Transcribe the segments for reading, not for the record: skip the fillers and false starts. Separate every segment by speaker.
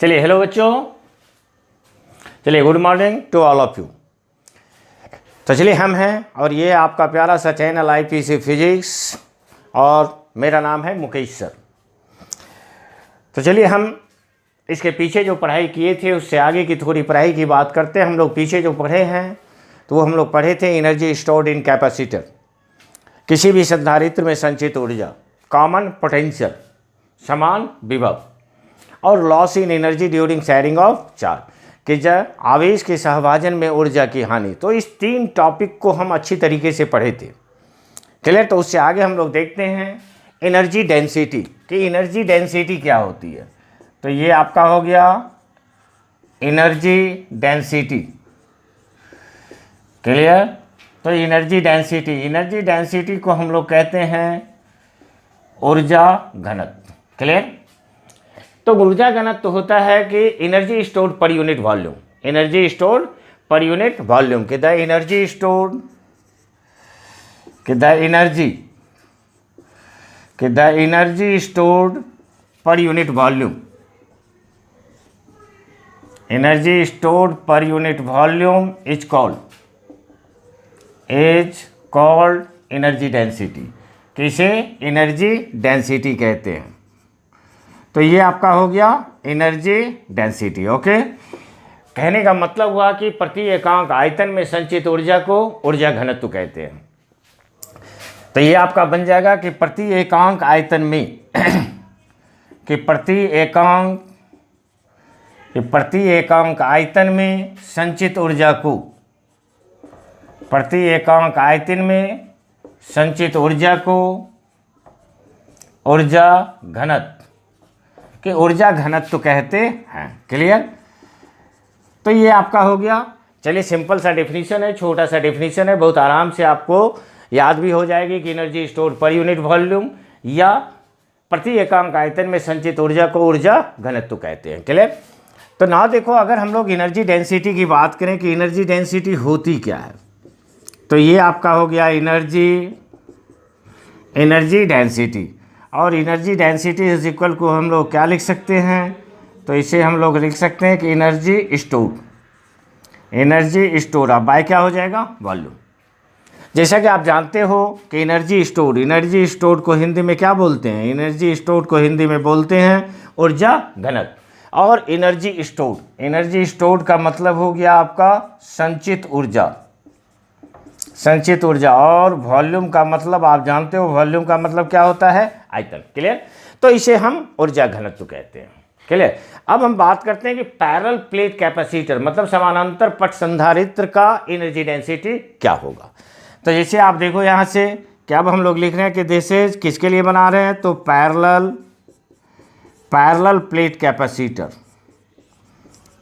Speaker 1: चलिए हेलो बच्चों, चलिए good morning to all of you. तो चलिए हम हैं और ये आपका प्यारा सा चैनल आईपीसी फिजिक्स और मेरा नाम है मुकेश सर। तो चलिए हम इसके पीछे जो पढ़ाई किए थे उससे आगे की थोड़ी पढ़ाई की बात करते हैं। हम लोग पीछे जो पढ़े हैं तो वो हम लोग पढ़े थे एनर्जी स्टोर्ड इन कैपेसिटर, किसी भी संधारित्र में संचित ऊर्जा, कॉमन पोटेंशियल समान विभव और loss in energy during sharing of charge, कि जब आवेश के सहभाजन में ऊर्जा की हानि। तो इस तीन टॉपिक को हम अच्छी तरीके से पढ़े थे, क्लियर। तो उससे आगे हम लोग देखते हैं एनर्जी डेंसिटी, कि एनर्जी डेंसिटी क्या होती है। तो ये आपका हो गया एनर्जी डेंसिटी, क्लियर। तो एनर्जी डेंसिटी को हम लोग कहते हैं ऊर्जा घनत्व, क्लियर। तो ऊर्जा घनत्व होता है कि energy stored per unit volume, energy stored per unit volume, कि द एनर्जी स्टोर्ड, कि the energy stored per unit volume, energy stored per unit volume is called energy density, किसे एनर्जी डेंसिटी कहते हैं। तो ये आपका हो गया एनर्जी डेंसिटी, ओके। कहने का मतलब हुआ कि प्रति एकांक आयतन में संचित ऊर्जा को ऊर्जा घनत्व कहते हैं। तो ये आपका बन जाएगा कि प्रति एकांक आयतन में कि प्रति एकांक आयतन में संचित ऊर्जा को, प्रति एकांक आयतन में संचित ऊर्जा को ऊर्जा घनत्व, कि ऊर्जा घनत्व कहते हैं, क्लियर। तो ये आपका हो गया। चलिए सिंपल सा डेफिनेशन है, छोटा सा डेफिनेशन है, बहुत आराम से आपको याद भी हो जाएगी कि energy stored per unit volume या प्रति एकांक आयतन में संचित ऊर्जा को ऊर्जा घनत्व कहते हैं, क्लियर। तो ना देखो, अगर हम लोग एनर्जी डेंसिटी की बात करें कि एनर्जी डेंसिटी होती क्या है, तो ये आपका हो गया एनर्जी डेंसिटी। और एनर्जी डेंसिटी इज इक्वल को हम लोग क्या लिख सकते हैं, तो इसे हम लोग लिख सकते हैं कि एनर्जी स्टोर अब बाय क्या हो जाएगा, वॉल्यूम। जैसा कि आप जानते हो कि एनर्जी स्टोर्ड को हिंदी में क्या बोलते हैं, एनर्जी स्टोर्ड को हिंदी में बोलते हैं ऊर्जा घनत्व। और एनर्जी स्टोर्ड का मतलब हो गया आपका संचित ऊर्जा, और वॉल्यूम का मतलब आप जानते हो, वॉल्यूम का मतलब क्या होता है, आयतन, क्लियर। तो इसे हम ऊर्जा घनत्व कहते हैं, क्लियर। अब हम बात करते हैं कि पैरेलल प्लेट कैपेसिटर मतलब समानांतर पट संधारित्र का एनर्जी डेंसिटी क्या होगा। तो जैसे आप देखो यहाँ से क्या अब हम लोग लिख रहे हैं कि दिस इज किसके लिए बना रहे हैं, तो पैरेलल प्लेट कैपेसिटर।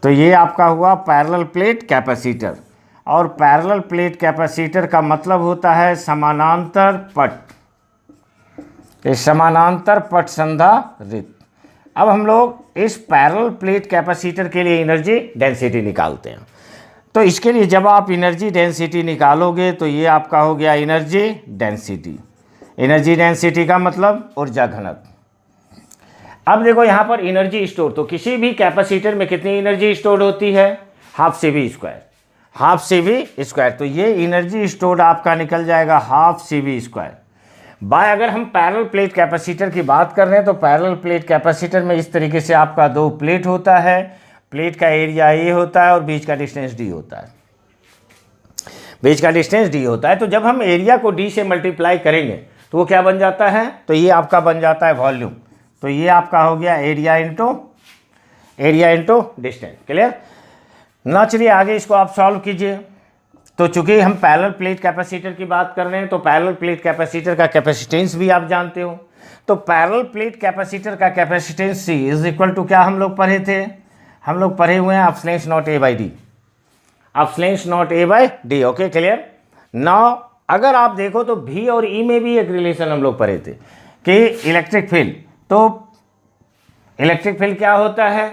Speaker 1: तो ये आपका हुआ पैरेलल प्लेट कैपेसिटर, और पैरेलल प्लेट कैपेसिटर का मतलब होता है समानांतर पट संधारित्र। अब हम लोग इस पैरेलल प्लेट कैपेसिटर के लिए एनर्जी डेंसिटी निकालते हैं। तो इसके लिए जब आप एनर्जी डेंसिटी निकालोगे तो ये आपका हो गया एनर्जी डेंसिटी का मतलब ऊर्जा घनत्व। अब देखो यहाँ पर एनर्जी स्टोर, तो किसी भी कैपेसिटर में कितनी एनर्जी स्टोर होती है, हाफ CV स्क्वायर। तो ये एनर्जी स्टोर्ड आपका निकल जाएगा हाफ CV स्क्वायर बाय, अगर हम पैरेलल प्लेट कैपेसिटर की बात कर रहे हैं तो पैरेलल प्लेट कैपेसिटर में इस तरीके से आपका दो प्लेट होता है, प्लेट का एरिया A होता है और बीच का डिस्टेंस D होता है। तो जब हम एरिया को D से मल्टीप्लाई करेंगे तो वो क्या बन जाता है, तो ये आपका बन जाता है वॉल्यूम। तो ये आपका हो गया एरिया इंटू डिस्टेंस, क्लियर ना। चलिए आगे इसको आप सॉल्व कीजिए। तो चूंकि हम पैरेलल प्लेट कैपेसिटर की बात कर रहे हैं तो पैरेलल प्लेट कैपेसिटर का कैपेसिटेंस भी आप जानते हो। तो पैरेलल प्लेट कैपेसिटर का capacitance C is equal to क्या हम लोग पढ़े थे, हम लोग पढ़े हुए हैं अपसलेंस not A by D, okay, clear ना। अगर आप देखो तो V और E में भी एक रिलेशन हम लोग पढ़े थे कि इलेक्ट्रिक फील्ड क्या होता है,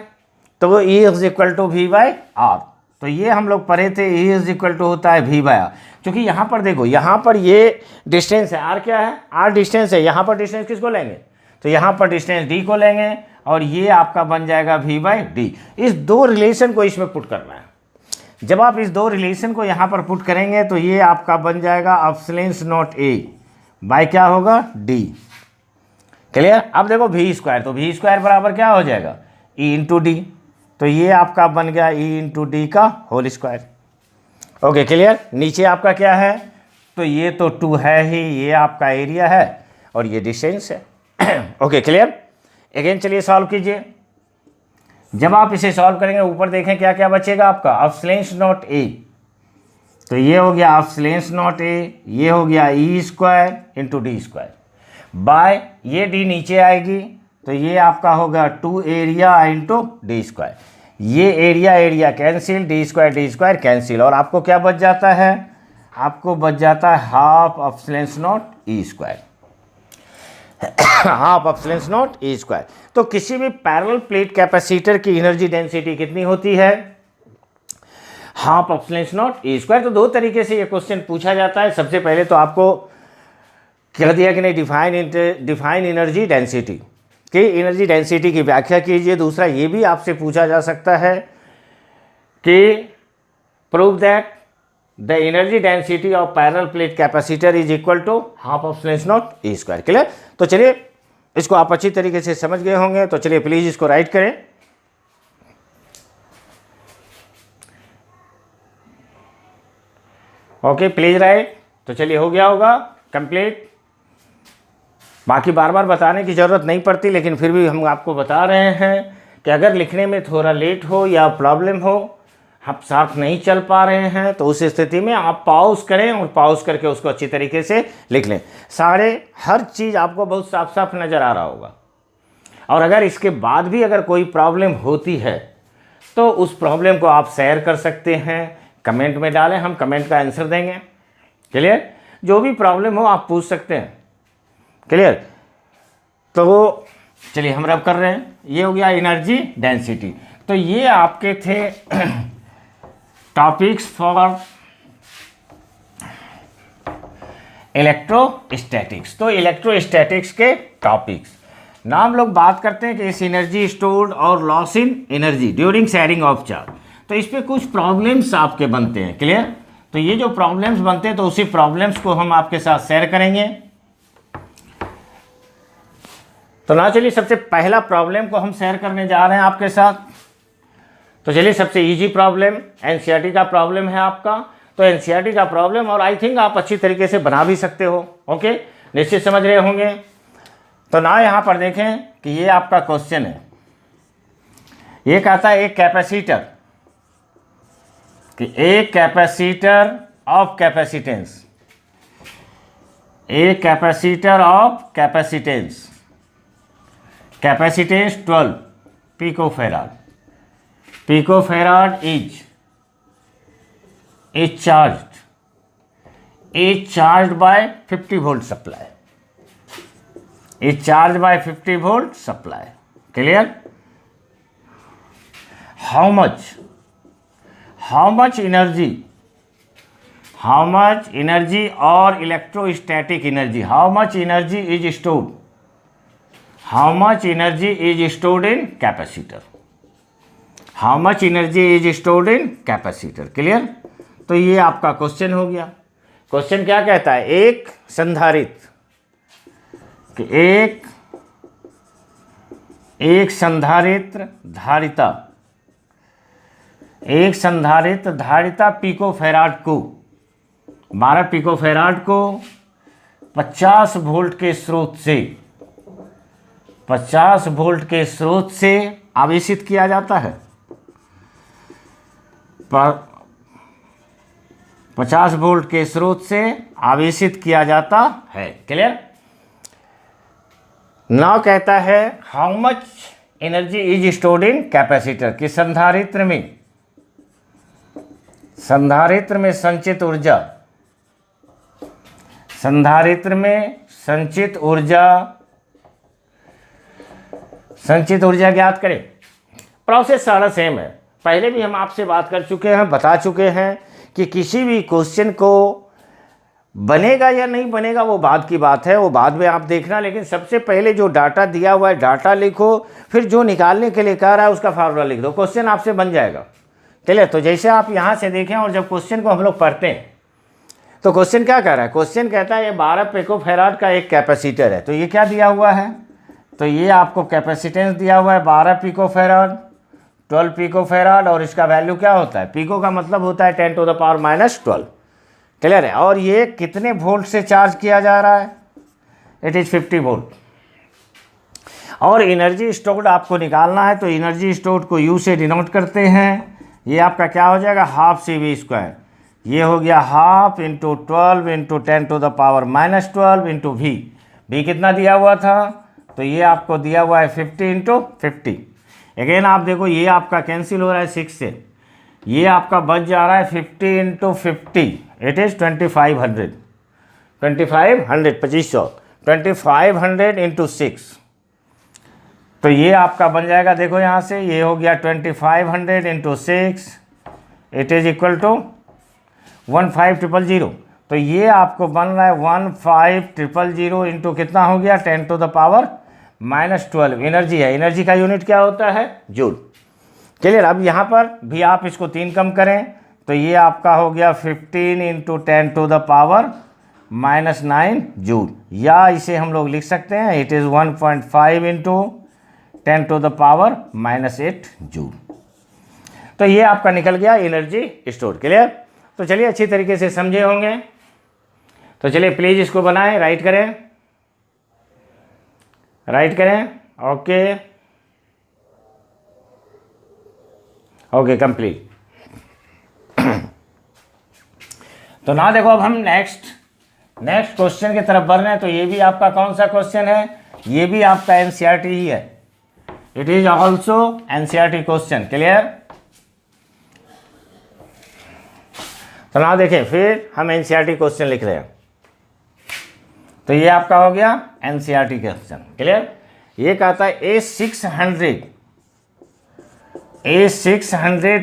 Speaker 1: तो वो E is equal to V by R। तो ये हम लोग पढ़े थे E इज इक्वल टू होता है V बाई R, क्योंकि यहाँ पर देखो, यहाँ पर ये डिस्टेंस है, R क्या है, R डिस्टेंस है। यहाँ पर डिस्टेंस किसको लेंगे, तो यहाँ पर डिस्टेंस D को लेंगे और ये आपका बन जाएगा V/D। इस दो रिलेशन को इसमें पुट करना है। जब आप इस दो रिलेशन को यहाँ पर पुट करेंगे तो ये आपका बन जाएगा एप्सिलॉन नॉट A बाय क्या होगा D। क्लियर। अब देखो V², तो V² बराबर क्या हो जाएगा E/D। तो ये आपका बन गया E/D का होल स्क्वायर। Okay clear. नीचे आपका क्या है, तो ये तो 2 है ही, ये आपका एरिया है और ये डिस्टेंस है। Okay clear. अगेन चलिए सॉल्व कीजिए। जब आप इसे सॉल्व करेंगे ऊपर देखें क्या क्या बचेगा आपका एप्सिलॉन नॉट A, तो ये हो गया एप्सिलॉन नॉट A, ये हो गया E² × D² बाय ये D नीचे आएगी तो ये आपका होगा 2 एरिया × D²। ये एरिया कैंसिल, D² कैंसिल, और आपको क्या बच जाता है, आपको बच जाता है half epsilon naught E²। Half epsilon naught E²। तो किसी भी पैरेलल प्लेट कैपेसिटर की एनर्जी डेंसिटी कितनी होती है, हाफ एप्सिलॉन नॉट E²। तो दो तरीके से ये क्वेश्चन पूछा जाता है। सबसे पहले तो आपको कह दिया कि नहीं डिफाइन एनर्जी डेंसिटी कि एनर्जी डेंसिटी की व्याख्या कीजिए। दूसरा ये भी आपसे पूछा जा सकता है कि prove that the energy density of parallel plate capacitor is equal to half epsilon naught E²। Clear. तो चलिए इसको आप अच्छी तरीके से समझ गए होंगे, तो चलिए प्लीज इसको राइट करें। Okay please right. तो चलिए हो गया होगा कंप्लीट। बाकी बार बार बताने की ज़रूरत नहीं पड़ती, लेकिन फिर भी हम आपको बता रहे हैं कि अगर लिखने में थोड़ा लेट हो या प्रॉब्लम हो, आप साफ नहीं चल पा रहे हैं, तो उस स्थिति में आप पॉज करें और पॉज करके उसको अच्छी तरीके से लिख लें। हर चीज़ आपको बहुत साफ साफ नज़र आ रहा होगा। और अगर इसके बाद भी अगर कोई प्रॉब्लम होती है तो उस प्रॉब्लम को आप शेयर कर सकते हैं, कमेंट में डालें, हम कमेंट का आंसर देंगे। क्लियर। जो भी प्रॉब्लम हो आप पूछ सकते हैं। क्लियर। तो चलिए हम रब कर रहे हैं। ये हो गया एनर्जी डेंसिटी। तो ये आपके थे टॉपिक्स फॉर इलेक्ट्रोस्टैटिक्स। तो इलेक्ट्रोस्टैटिक्स के टॉपिक्स ना हम लोग बात करते हैं कि इस एनर्जी स्टोर्ड और loss in energy during sharing of charge. तो इस पे कुछ प्रॉब्लम्स आपके बनते हैं। क्लियर। तो ये जो प्रॉब्लम्स बनते हैं तो उसी प्रॉब्लम्स को हम आपके साथ शेयर करेंगे। तो ना चलिए सबसे पहला प्रॉब्लम को हम शेयर करने जा रहे हैं आपके साथ। तो चलिए सबसे इजी प्रॉब्लम एनसीईआरटी का प्रॉब्लम है आपका। तो एनसीईआरटी का प्रॉब्लम, और आई थिंक आप अच्छी तरीके से बना भी सकते हो। ओके निश्चित समझ रहे होंगे। तो ना यहाँ पर देखें कि ये आपका क्वेश्चन है। ये कहता है एक कैपेसिटर कि एक कैपेसिटर ऑफ कैपेसिटेंस, एक capacitor of capacitance 12 picofarad is charged by 50 volt supply, is charged by 50 volt supply. Clear. How much energy or electrostatic energy, how much energy is stored, how much energy is stored in capacitor, how much energy is stored in capacitor. Clear. तो ये आपका question हो गया। Question क्या कहता है, एक संधारित्र कि एक संधारित्र धारिता पिकोफैराड को 12 पिकोफैराड को 50 वोल्ट के स्रोत से आवेशित किया जाता है। 50 वोल्ट के स्रोत से आवेशित किया जाता है। क्लियर. नाउ कहता है how much energy is stored in capacitor कि संधारित्र में संचित ऊर्जा ज्ञात करें। प्रोसेस सारा सेम है, पहले भी हम आपसे बात कर चुके हैं, बता चुके हैं कि किसी भी क्वेश्चन को बनेगा या नहीं बनेगा वो बाद की बात है, वो बाद में आप देखना, लेकिन सबसे पहले जो डाटा दिया हुआ है डाटा लिखो, फिर जो निकालने के लिए कह रहा है उसका फार्मूला लिख दो, क्वेश्चन आपसे बन जाएगा। चलिए, तो जैसे आप यहाँ से देखें और जब क्वेश्चन को हम लोग पढ़ते हैं तो क्वेश्चन क्या कह रहा है, क्वेश्चन कहता है ये 12 पिकोफैराड का एक कैपेसिटर है। तो ये क्या दिया हुआ है, तो ये आपको कैपेसिटेंस दिया हुआ है 12 पिकोफैराड, 12 पिकोफैराड, और इसका वैल्यू क्या होता है, पिको का मतलब होता है 10⁻⁻12। क्लियर है। और ये कितने वोल्ट से चार्ज किया जा रहा है, इट इज़ 50 वोल्ट। और एनर्जी स्टोर्ड आपको निकालना है, तो एनर्जी स्टोर्ड को यू से डिनोट करते हैं। ये आपका क्या हो जाएगा, हाफ CV²। ये हो गया half into 12 into 10⁻⁻12 into V कितना दिया हुआ था, तो ये आपको दिया हुआ है 50 इंटू 50। अगेन आप देखो ये आपका कैंसिल हो रहा है 6 से, ये आपका बच जा रहा है 50 इंटू 50, इट इज़ 2500, 2500 2500 इंटू 6। तो ये आपका बन जाएगा, देखो यहाँ से ये हो गया 2500 into 6, it is equal to 15000। तो ये आपको बन रहा है 15000 इंटू कितना हो गया, 10⁻⁻12 एनर्जी है। एनर्जी का यूनिट क्या होता है, जूल। क्लियर। अब यहाँ पर भी आप इसको 3 कम करें तो ये आपका हो गया 15 इंटू 10⁻⁻9 जूल, या इसे हम लोग लिख सकते हैं इट इज़ 1.5 इंटू 10⁻⁻8 जूल। तो ये आपका निकल गया एनर्जी स्टोर। क्लियर। तो चलिए अच्छी तरीके से समझे होंगे, तो चलिए प्लीज़ इसको बनाएं, राइट करें, ओके ओके कंप्लीट। तो ना देखो अब हम नेक्स्ट क्वेश्चन की तरफ बढ़ रहे हैं। तो ये भी आपका कौन सा क्वेश्चन है, ये भी आपका NCERT ही है, it is also NCERT question. Clear. तो ना देखें, फिर हम NCERT क्वेश्चन लिख रहे हैं, तो ये आपका हो गया NCERT क्वेश्चन। क्लियर। ये कहता है A600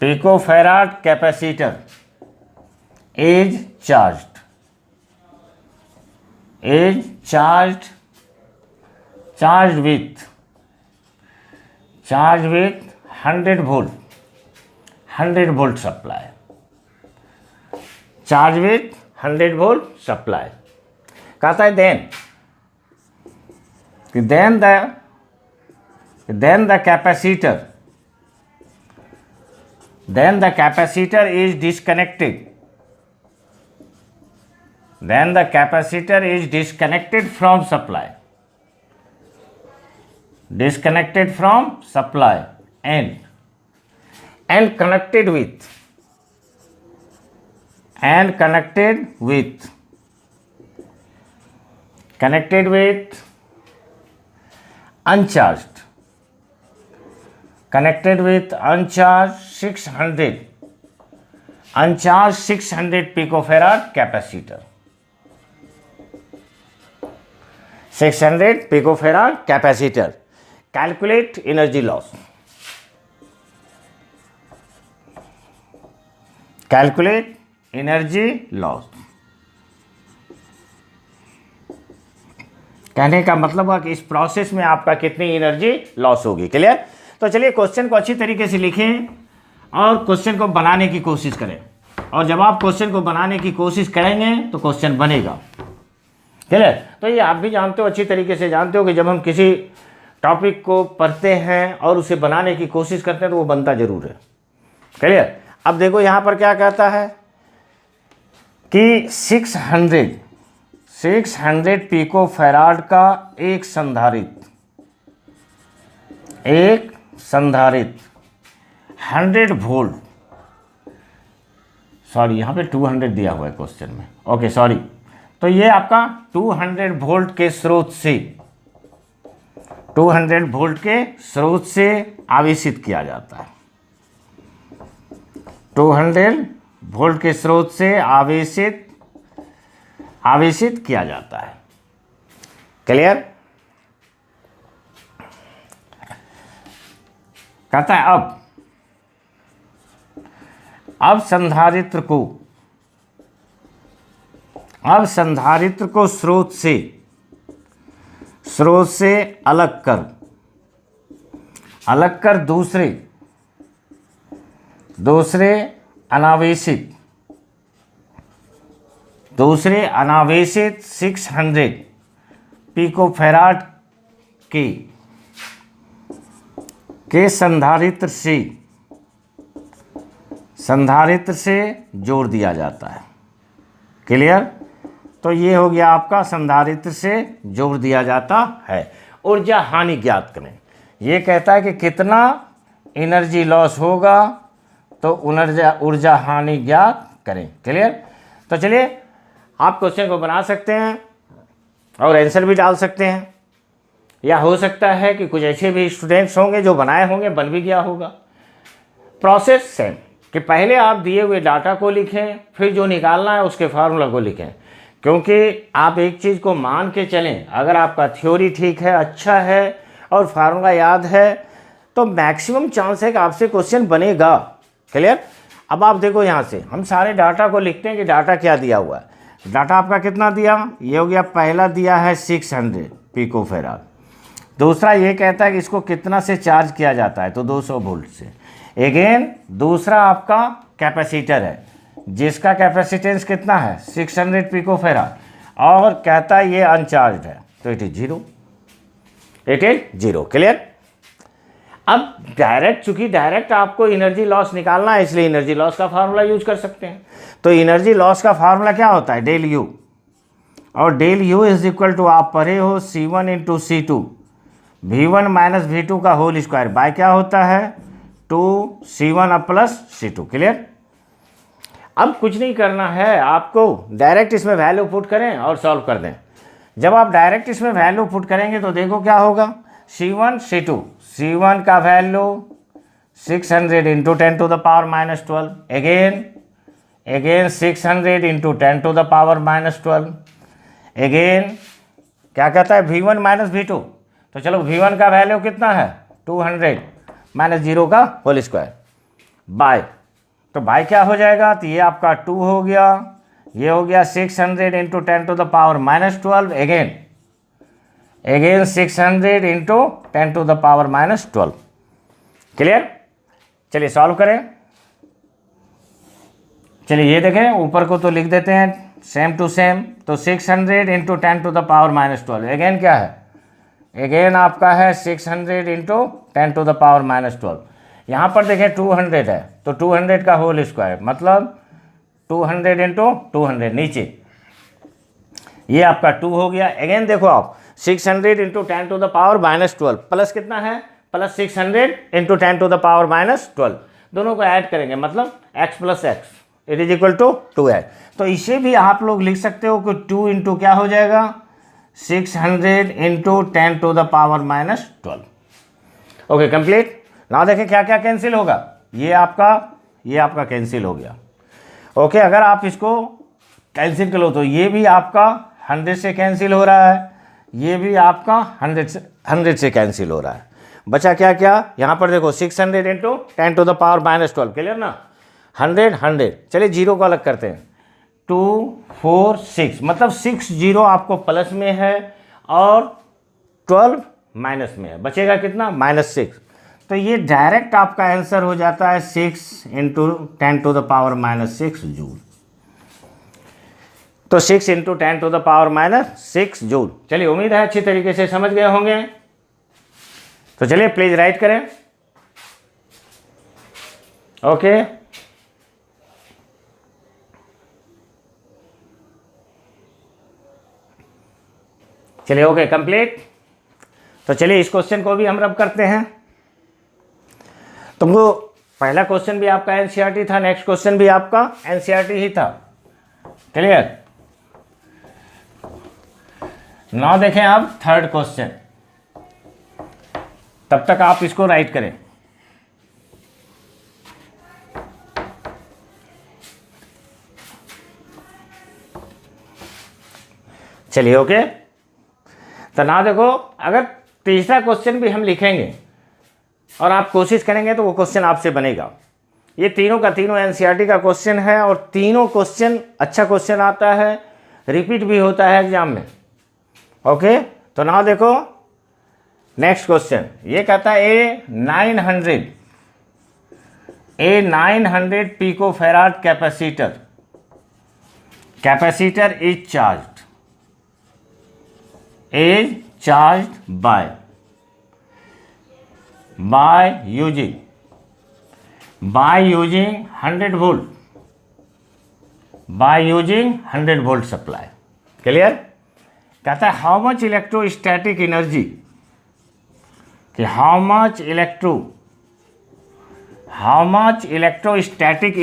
Speaker 1: picofarad capacitor is charged with 100 volt supply, charged with 100 volt supply। कहता है then the capacitor is disconnected, from supply, and connected with uncharged 600 picofarad capacitor, 600 picofarad capacitor। Calculate energy loss, कहने का मतलब है कि इस प्रोसेस में आपका कितनी एनर्जी लॉस होगी। क्लियर। तो चलिए क्वेश्चन को अच्छी तरीके से लिखें और क्वेश्चन को बनाने की कोशिश करें, और जब आप क्वेश्चन को बनाने की कोशिश करेंगे तो क्वेश्चन बनेगा। क्लियर। तो ये आप भी जानते हो, अच्छी तरीके से जानते हो कि जब हम किसी टॉपिक को पढ़ते हैं और उसे बनाने की कोशिश करते हैं तो वो बनता जरूर है। क्लियर। अब देखो यहाँ पर क्या कहता है कि 600 पिकोफैराड का एक संधारित्र 100 वोल्ट, सॉरी यहाँ पे 200 दिया हुआ है क्वेश्चन में, ओके सॉरी। तो ये आपका 200 वोल्ट के स्रोत से आवेशित किया जाता है, 200 वोल्ट के स्रोत से आवेशित किया जाता है। क्लियर। कहता है अब संधारित्र को अब संधारित्र को स्रोत से अलग कर दूसरे अनावेशित 600 पिकोफैराड के संधारित्र से जोड़ दिया जाता है। क्लियर? तो ये हो गया आपका संधारित्र से जोड़ दिया जाता है। ऊर्जा हानि ज्ञात करें। ये कहता है कि कितना एनर्जी लॉस होगा, तो ऊर्जा हानि ज्ञात करें। क्लियर? तो चलिए आप क्वेश्चन को बना सकते हैं और आंसर भी डाल सकते हैं, या हो सकता है कि कुछ ऐसे भी स्टूडेंट्स होंगे जो बनाए होंगे, बन भी गया होगा। प्रोसेस सेम, कि पहले आप दिए हुए डाटा को लिखें, फिर जो निकालना है उसके फार्मूला को लिखें। क्योंकि आप एक चीज़ को मान के चलें, अगर आपका थ्योरी ठीक है, अच्छा है और फार्मूला याद है, तो मैक्सिमम चांस है कि आपसे क्वेश्चन बनेगा। क्लियर? अब आप देखो, यहाँ से हम सारे डाटा को लिखते हैं कि डाटा क्या दिया हुआ है। डाटा आपका कितना दिया? ये हो गया, पहला दिया है 600 पिकोफैराड। दूसरा ये कहता है कि इसको कितना से चार्ज किया जाता है, तो 200 वोल्ट से। अगेन दूसरा आपका कैपेसिटर है, जिसका कैपेसिटेंस कितना है? 600 पिकोफैराड, और कहता है ये अनचार्ज है, तो इट इज जीरो। क्लियर? अब चूंकि डायरेक्ट आपको एनर्जी लॉस निकालना है, इसलिए एनर्जी लॉस का फार्मूला यूज कर सकते हैं। तो एनर्जी लॉस का फार्मूला क्या होता है? डेल यू, और del U is equal to, आप पढ़े हो, C1 into C2 V1 minus V2 का होल स्क्वायर बाय क्या होता है? 2C1 plus C2। क्लियर? अब कुछ नहीं करना है आपको, डायरेक्ट इसमें वैल्यू पुट करें और सॉल्व कर दें। जब आप डायरेक्ट इसमें वैल्यू पुट करेंगे तो देखो क्या होगा। C1 C2, C1 का value 600 into 10 to the power minus 12, again 600 into 10 to the power minus 12, again क्या कहता है? V1 minus V2। तो चलो V1 का वैल्यू कितना है? 200 माइनस 0 का होल स्क्वायर बाय, तो बाय क्या हो जाएगा? तो ये आपका 2 हो गया, ये हो गया 600 into 10 to the power minus 12, again 600 into 10 to the power minus 12। Clear? चलिए सॉल्व करें। चलिए ये देखें, ऊपर को तो लिख देते हैं सेम टू सेम, तो 600 into 10 to the power minus 12, again क्या है? अगेन आपका है 600 into 10 to the power minus 12। यहाँ पर देखें 200 है, तो 200 का होल स्क्वायर मतलब 200 इंटू 200 नीचे, ये आपका 2 हो गया। अगेन देखो आप 600 into 10 to the power minus 12 plus कितना है? Plus 600 into 10 to the power minus 12, दोनों को ऐड करेंगे मतलब x plus x it is equal to 2 है। तो इसे भी आप लोग लिख सकते हो कि 2 इंटू क्या हो जाएगा? 600 into 10 to the power minus 12। Okay complete. ना देखें क्या क्या कैंसिल होगा, ये आपका कैंसिल हो गया। ओके अगर आप इसको कैंसिल कर लो तो ये भी आपका 100 से कैंसिल हो रहा है, ये भी आपका 100 से कैंसिल हो रहा है। बचा क्या क्या? यहाँ पर देखो 600 into 10 to the power minus 12, clear ना? 100 चलिए जीरो को अलग करते हैं, 2 4 6 मतलब 6 जीरो आपको प्लस में है और 12 माइनस में है, बचेगा कितना? -6। तो ये डायरेक्ट आपका आंसर हो जाता है 6 into 10 to the power minus 6 joule. तो 6 into 10 to the power minus 6 joule. चलिए उम्मीद है अच्छी तरीके से समझ गए होंगे। तो चलिए प्लीज राइट करें। ओके चलिए ओके कंप्लीट। तो चलिए इस क्वेश्चन को भी हम रब करते हैं। तुमको पहला क्वेश्चन भी आपका एनसीईआरटी था, नेक्स्ट क्वेश्चन भी आपका एनसीईआरटी ही था, क्लियर? नाउ देखें अब थर्ड क्वेश्चन, तब तक आप इसको राइट करें। चलिए ओके। तो ना देखो, अगर तीसरा क्वेश्चन भी हम लिखेंगे और आप कोशिश करेंगे तो वो क्वेश्चन आपसे बनेगा। ये तीनों का तीनों एनसीईआरटी का क्वेश्चन है और तीनों क्वेश्चन अच्छा क्वेश्चन आता है। रिपीट भी होता है एग्जाम में। ओके, तो ना देखो नेक्स्ट क्वेश्चन, ये कहता है a 900 pico farad capacitor is charged by using 100 volt supply. Clear? कहता है हाउ मच इलेक्ट्रोस्टैटिक एनर्जी, कि how much electrostatic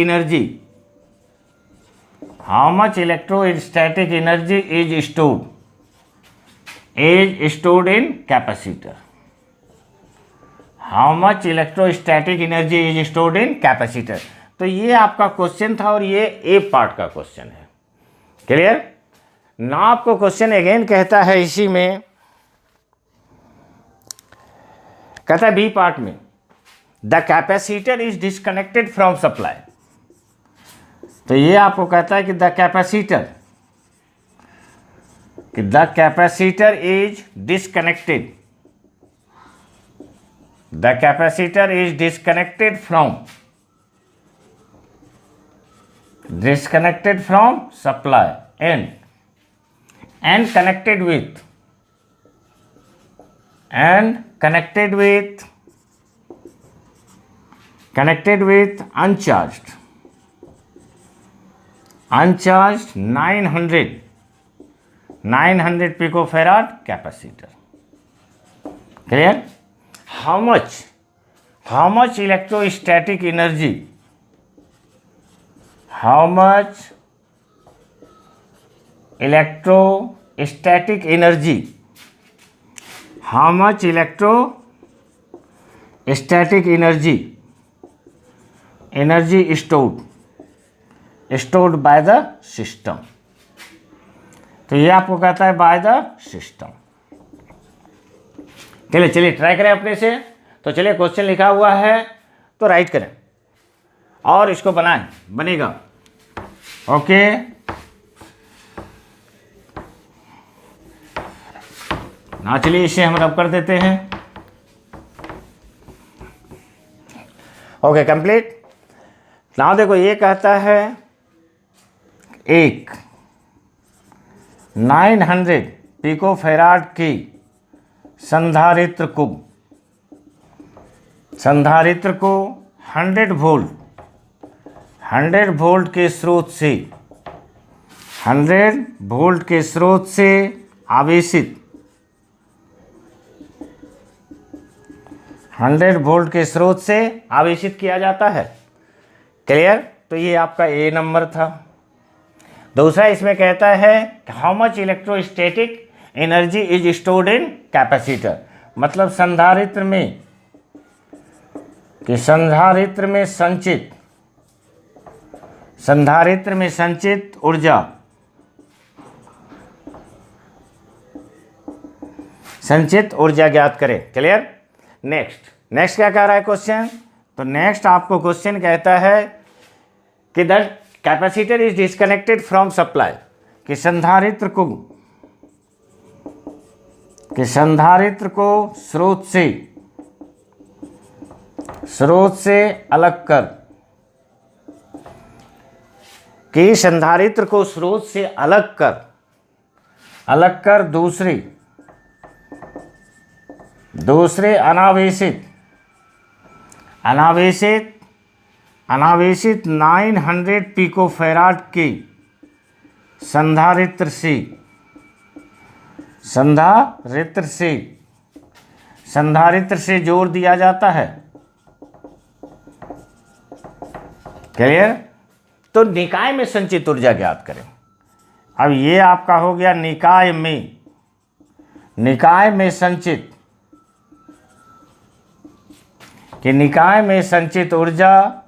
Speaker 1: energy is stored in capacitor. How much electrostatic energy is stored in capacitor. तो ये आपका question था और ये A part का क्वेश्चन है। क्लियर? ना आपको क्वेश्चन अगेन कहता है इसी में, कहता है बी पार्ट में the capacitor is disconnected from supply. तो ये आपको कहता है कि the capacitor is disconnected from supply and connected with uncharged 900 picofarad capacitor. Clear? How much electrostatic energy, energy stored by the system। तो ये आपको कहता है बाय द सिस्टम। चलिए ट्राई करें अपने से। तो चलिए क्वेश्चन लिखा हुआ है तो राइट करें और इसको बनाएं, बनेगा। ओके, ना चलिए इसे हम रब कर देते हैं। Okay, complete. ना देखो ये कहता है एक 900 पिकोफैराड की संधारित्र को 100 वोल्ट के स्रोत से 100 वोल्ट के स्रोत से आवेशित 100 वोल्ट के स्रोत से आवेशित किया जाता है। क्लियर? तो ये आपका ए नंबर था। दूसरा इसमें कहता है how much electrostatic energy is stored in capacitor, मतलब संधारित्र में संचित ऊर्जा ज्ञात करें। क्लियर? नेक्स्ट क्या कह रहा है क्वेश्चन? तो नेक्स्ट आपको क्वेश्चन कहता है कि the capacitor is disconnected from supply, कि संधारित्र को स्रोत से अलग कर, कि संधारित्र को स्रोत से अलग कर दूसरे अनावेशित 900 पिकोफैराड के संधारित्र से जोड़ दिया जाता है। क्लियर? तो निकाय में संचित ऊर्जा ज्ञात करें। अब ये आपका हो गया निकाय में संचित, कि निकाय में संचित ऊर्जा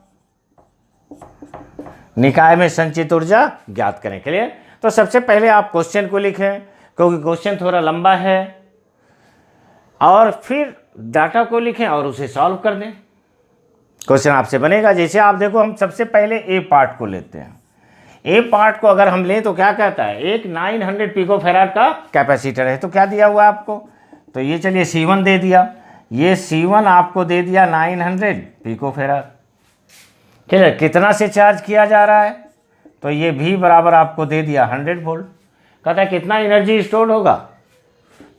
Speaker 1: ज्ञात करें। क्लियर? तो सबसे पहले आप क्वेश्चन को लिखें, क्योंकि क्वेश्चन थोड़ा लंबा है, और फिर डाटा को लिखें और उसे सॉल्व कर दें। क्वेश्चन आपसे बनेगा। जैसे आप देखो, हम सबसे पहले ए पार्ट को लेते हैं। ए पार्ट को अगर हम लें तो क्या कहता है, एक 900 पिको फेराड का कैपेसिटर है। तो क्या दिया हुआ है आपको, तो ये चलिए C1 दे दिया, ये C1 आपको दे दिया 900 पिको फेराड। ठीक है, कितना से चार्ज किया जा रहा है, तो ये V बराबर आपको दे दिया 100 वोल्ट। कहता है कितना एनर्जी स्टोर होगा,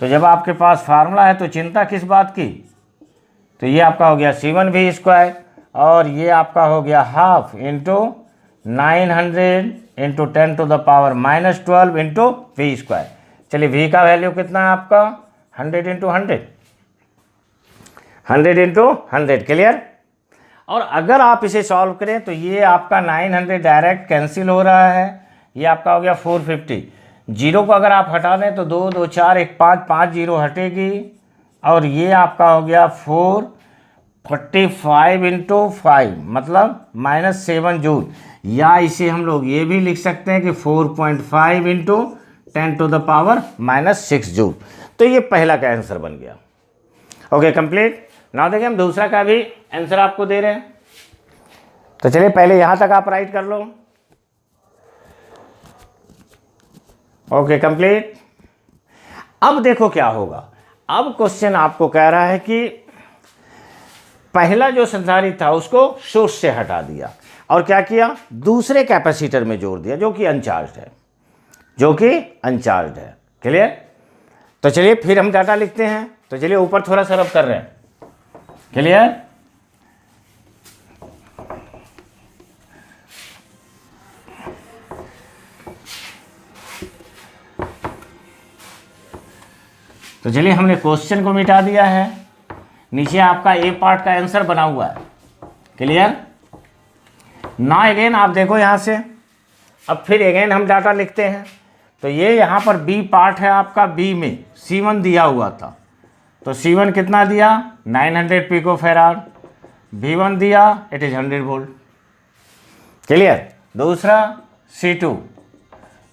Speaker 1: तो जब आपके पास फार्मूला है तो चिंता किस बात की, तो ये आपका हो गया C1V² और ये आपका हो गया half into 900 into 10⁻⁻12 into V²। चलिए V का वैल्यू कितना है आपका, 100 इंटू 100, 100 इंटू 100। क्लियर। और अगर आप इसे सॉल्व करें तो ये आपका 900 डायरेक्ट कैंसिल हो रहा है, ये आपका हो गया 450। जीरो को अगर आप हटा दें तो 2 2 4 1 5 5 जीरो हटेगी और ये आपका हो गया 445 इंटू 5 मतलब -7 जूल, या इसे हम लोग ये भी लिख सकते हैं कि 4.5 इंटू 10⁻⁻6 जूल। तो ये पहला का आंसर बन गया। Okay complete. ना देखिए हम दूसरा का भी आंसर आपको दे रहे हैं। तो चलिए पहले यहां तक आप राइट कर लो। Okay complete. अब देखो क्या होगा, अब क्वेश्चन आपको कह रहा है कि पहला जो संधारित्र था उसको सोर्स से हटा दिया और क्या किया, दूसरे कैपेसिटर में जोड़ दिया जो कि अनचार्ज है, जो कि अनचार्ज है। क्लियर। तो चलिए फिर हम डाटा लिखते हैं। तो चलिए ऊपर थोड़ा सा रब कर रहे हैं। क्लियर। तो चलिए हमने क्वेश्चन को मिटा दिया है, नीचे आपका ए पार्ट का आंसर बना हुआ है। क्लियर। ना अगेन आप देखो यहां से, अब फिर अगेन हम डाटा लिखते हैं। तो ये यहां पर बी पार्ट है आपका, बी में C1 दिया हुआ था, तो C1 कितना दिया 900 पिको फेराड, V1 दिया इट इज 100 वोल्ट। क्लियर। दूसरा C2,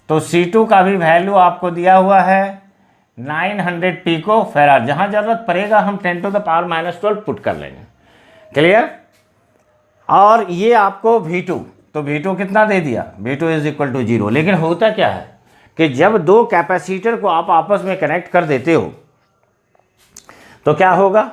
Speaker 1: तो C2 का भी वैल्यू आपको दिया हुआ है 900 पिको फेराड, जहां जरूरत पड़ेगा हम 10⁻⁻12 पुट कर लेंगे। क्लियर। और ये आपको V2, तो V2 कितना दे दिया, V2 इज इक्वल टू 0। लेकिन होता क्या है कि जब दो कैपेसिटर को आप आपस में कनेक्ट कर देते हो तो क्या होगा,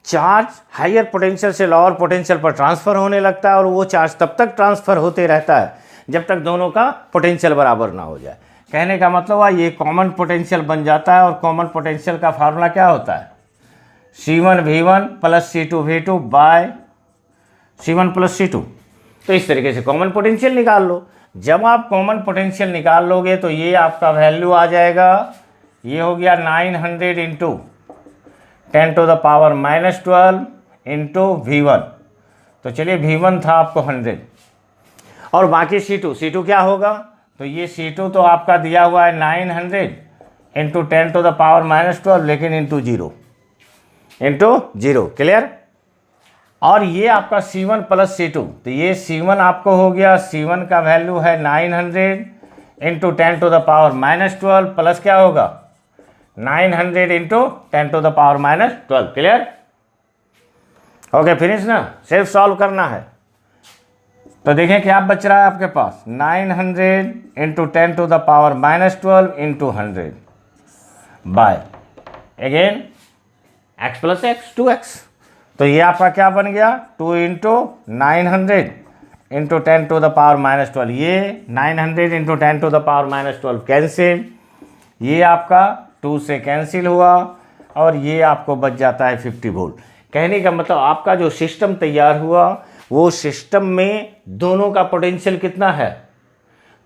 Speaker 1: चार्ज हायर पोटेंशियल से लोअर पोटेंशियल पर ट्रांसफर होने लगता है और वो चार्ज तब तक ट्रांसफर होते रहता है जब तक दोनों का पोटेंशियल बराबर ना हो जाए। कहने का मतलब है ये कॉमन पोटेंशियल बन जाता है और कॉमन पोटेंशियल का फार्मूला क्या होता है, C1V1 plus C2V2 bye C1 plus C2। तो इस तरीके से कॉमन पोटेंशियल निकाल लो। जब आप कॉमन पोटेंशियल निकाल लोगे तो ये आपका वैल्यू आ जाएगा, ये हो गया 900 इंटू 10⁻⁻12 इंटू V1। तो चलिए V1 था आपको 100 और बाकी C2 क्या होगा, तो ये C2 तो आपका दिया हुआ है 900 इंटू 10⁻⁻12 लेकिन इंटू 0। क्लियर। और ये आपका C1 प्लस C2, तो ये C1 आपको हो गया, C1 का वैल्यू है 900 इंटू 10⁻⁻12 प्लस क्या होगा 900 इंटू 10⁻⁻12। क्लियर। ओके फिनिश ना, सिर्फ सॉल्व करना है। तो देखें क्या बच रहा है आपके पास, 900 into 10⁻⁻12 into 100 by again x plus x 2x। तो ये आपका क्या बन गया, 2 इंटू 900 इंटू 10⁻⁻12, ये 900 इंटू 10⁻⁻12 कैंसिल, ये आपका 2 से कैंसिल हुआ और ये आपको बच जाता है 50 वोल्ट। कहने का मतलब आपका जो सिस्टम तैयार हुआ वो सिस्टम में दोनों का पोटेंशियल कितना है,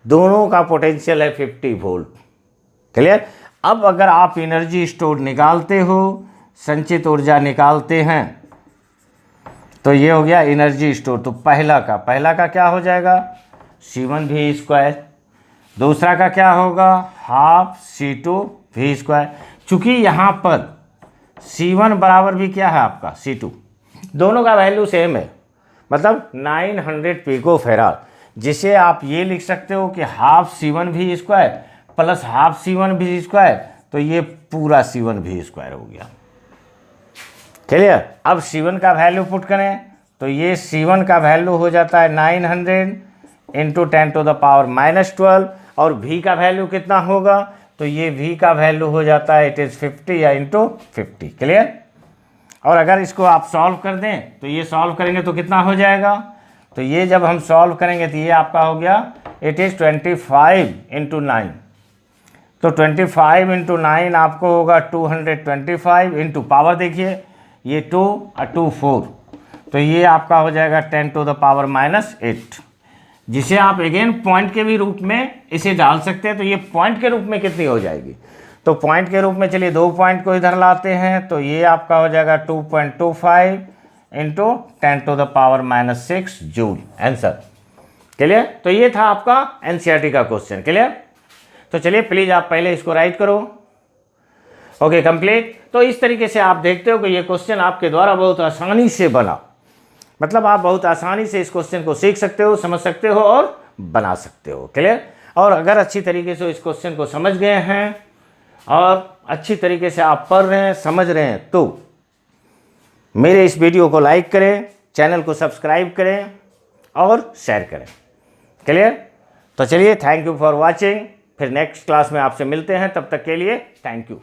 Speaker 1: दोनों का पोटेंशियल है 50 वोल्ट। क्लियर। अब अगर आप एनर्जी स्टोर निकालते हो, संचित ऊर्जा निकालते हैं, तो ये हो गया एनर्जी स्टोर। तो पहला का क्या हो जाएगा C1V², दूसरा का क्या होगा हाफ C2V²। चूंकि यहाँ पर C1 बराबर भी क्या है आपका C2, दोनों का वैल्यू सेम है, मतलब 900 पिको फेराड, जिसे आप ये लिख सकते हो कि half C1V² plus half C1V², तो ये पूरा C1V² हो गया। क्लियर। अब C1 का वैल्यू पुट करें तो ये C1 का वैल्यू हो जाता है 900 इंटू 10 टू द पावर -12 और v का वैल्यू कितना होगा, तो ये v का वैल्यू हो जाता है इट इज़ 50 या इंटू 50। क्लियर। और अगर इसको आप सॉल्व कर दें तो ये सॉल्व करेंगे तो कितना हो जाएगा, तो ये जब हम सॉल्व करेंगे तो ये आपका हो गया इट इज़ 25 इंटू 9। तो 25 इंटू 9 आपको होगा 225 इंटू पावर देखिए ये 2 और 2 4, तो ये आपका हो जाएगा 10 टू द पावर -8, जिसे आप अगेन पॉइंट के भी रूप में इसे डाल सकते हैं। तो ये पॉइंट के रूप में कितनी हो जाएगी, तो पॉइंट के रूप में चलिए 2 पॉइंट को इधर लाते हैं, तो ये आपका हो जाएगा 2.25 into 10 to the power -6 joule answer. Clear. तो ये था आपका एनसीईआरटी का क्वेश्चन। क्लियर। तो चलिए प्लीज़ आप पहले इसको राइट करो। Okay complete. तो इस तरीके से आप देखते हो कि ये क्वेश्चन आपके द्वारा बहुत आसानी से बना, मतलब आप बहुत आसानी से इस क्वेश्चन को सीख सकते हो, समझ सकते हो और बना सकते हो। क्लियर। और अगर अच्छी तरीके से इस क्वेश्चन को समझ गए हैं और अच्छी तरीके से आप पढ़ रहे हैं, समझ रहे हैं, तो मेरे इस वीडियो को लाइक करें, चैनल को सब्सक्राइब करें और शेयर करें। क्लियर। तो चलिए थैंक यू फॉर वॉचिंग। फिर नेक्स्ट क्लास में आपसे मिलते हैं, तब तक के लिए थैंक यू।